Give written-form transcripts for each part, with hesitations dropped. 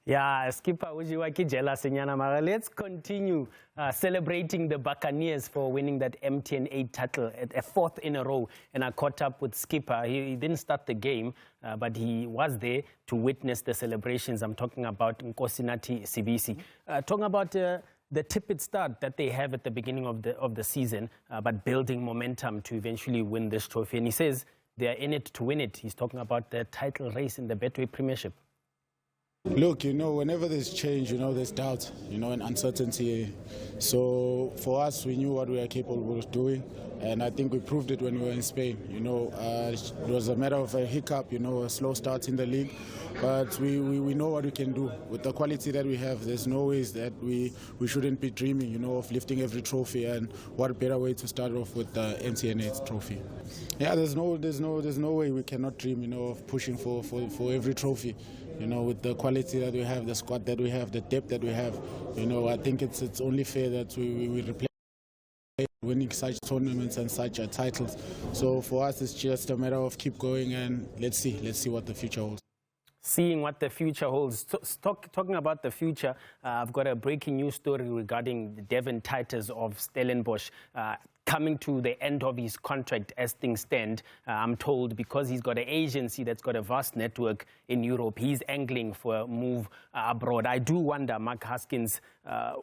Yeah, skipper ujiwaki jealous nyana mara. Let's continue celebrating the Buccaneers for winning that MTN 8 title at a fourth in a row. And I caught up with skipper. He didn't start the game, but he was there to witness the celebrations. I'm talking about Nkosinati Sibisi. Talking about the tepid start that they have at the beginning of the season, but building momentum to eventually win this trophy. And he says they are in it to win it. He's talking about the title race in the Betway Premiership. Look, whenever there's change, there's doubt, and uncertainty. So for us, we knew what we were capable of doing, and I think we proved it when we were in Spain. It was a matter of a hiccup, a slow start in the league, but we know what we can do. With the quality that we have, there's no ways that we shouldn't be dreaming, of lifting every trophy, and what better way to start off with the MTN 8 trophy. Yeah, there's no way we cannot dream, of pushing for every trophy. With the quality that we have, the squad that we have, the depth that we have, I think it's only fair that we replay winning such tournaments and such titles. So for us, it's just a matter of keep going and let's see what the future holds. Seeing what the future holds. Talking about the future, I've got a breaking news story regarding Devin Titus of Stellenbosch. Coming to the end of his contract as things stand, I'm told, because he's got an agency that's got a vast network in Europe, he's angling for a move abroad. I do wonder, Mark Haskins,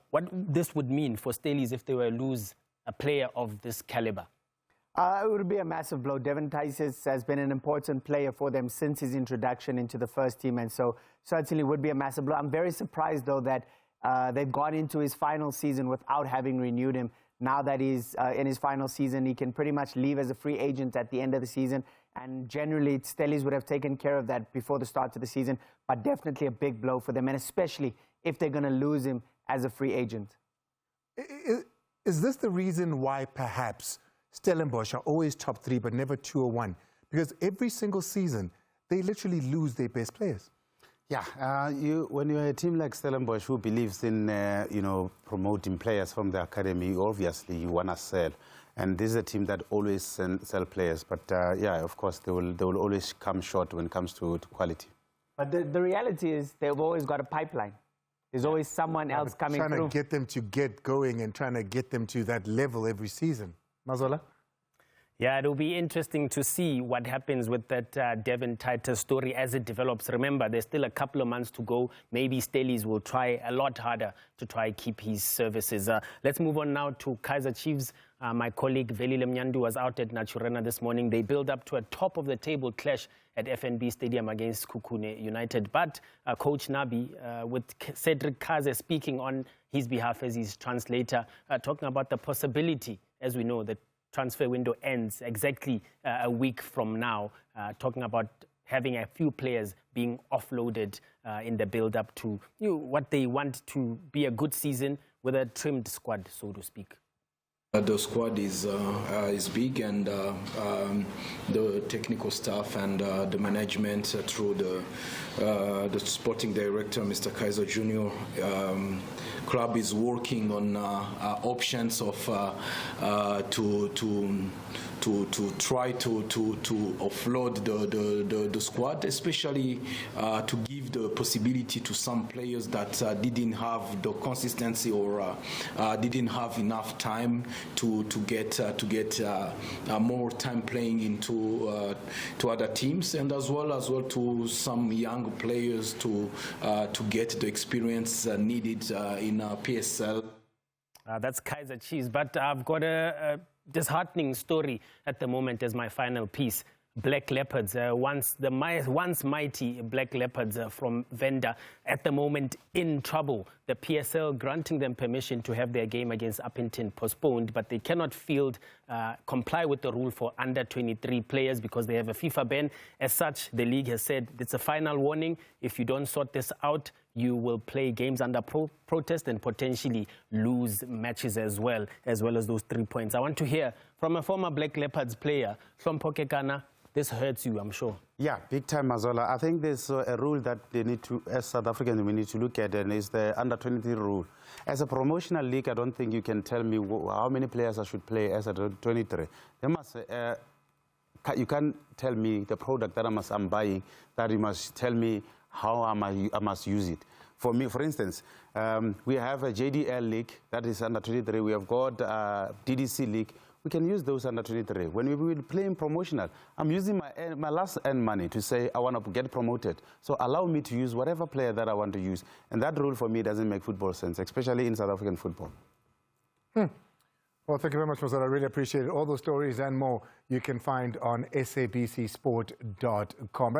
what this would mean for Stellies if they were to lose a player of this caliber. It would be a massive blow. Devin Titus has been an important player for them since his introduction into the first team, and so certainly would be a massive blow. I'm very surprised, though, that they've gone into his final season without having renewed him. Now that he's in his final season, he can pretty much leave as a free agent at the end of the season. And generally, Stellies would have taken care of that before the start of the season, but definitely a big blow for them, and especially if they're going to lose him as a free agent. Is this the reason why perhaps Stellenbosch are always top three but never 2 or 1? Because every single season, they literally lose their best players. Yeah, when you're a team like Stellenbosch who believes in, promoting players from the academy, obviously you want to sell. And this is a team that always sell players. But, yeah, of course, they will always come short when it comes to quality. But the reality is they've always got a pipeline. There's always someone else coming through. Trying to get them to get going and trying to get them to that level every season. Mazola? Yeah, it'll be interesting to see what happens with that Devin Titus story as it develops. Remember, there's still a couple of months to go. Maybe Stellies will try a lot harder to try keep his services. Let's move on now to Kaizer Chiefs. My colleague Veli Lemnyandu was out at Naturena this morning. They build up to a top-of-the-table clash at FNB Stadium against Kukune United. But Coach Nabi, with Cedric Kaze speaking on his behalf as his translator, talking about the possibility, as we know, that transfer window ends exactly a week from now, talking about having a few players being offloaded in the build-up to what they want to be a good season with a trimmed squad, so to speak. The squad is big, and the technical staff and the management through the sporting director, Mr. Kaizer Jr. Club is working on options of to try to offload the squad, especially to give the possibility to some players that didn't have the consistency or didn't have enough time to get more time playing into to other teams, and as well to some young players to get the experience needed in PSL. That's Kaizer Chiefs, but I've got a disheartening story at the moment as my final piece. Black Leopards, once mighty Black Leopards from Venda, at the moment in trouble. The PSL granting them permission to have their game against Appington postponed, but they cannot comply with the rule for under 23 players because they have a FIFA ban. As such, the league has said it's a final warning. If you don't sort this out, you will play games under protest and potentially lose matches as well as those 3 points. I want to hear from a former Black Leopards player, Hlompo Kekana. This hurts you, I'm sure. Yeah, big time, Mazola. I think there's a rule that they need to, as South Africans, we need to look at, and it's the under 23 rule. As a promotional league, I don't think you can tell me how many players I should play as a 23. They must, you can't tell me the product that I'm buying, that you must tell me how I must use it. For me, for instance, we have a JDL league that is under 23. We have got DDC league. We can use those under 23. When we will play in promotional, I'm using my last end money to say I want to get promoted. So allow me to use whatever player that I want to use. And that rule for me doesn't make football sense, especially in South African football. Well, thank you very much, Mozart. I really appreciate it. All those stories and more you can find on sabcsport.com.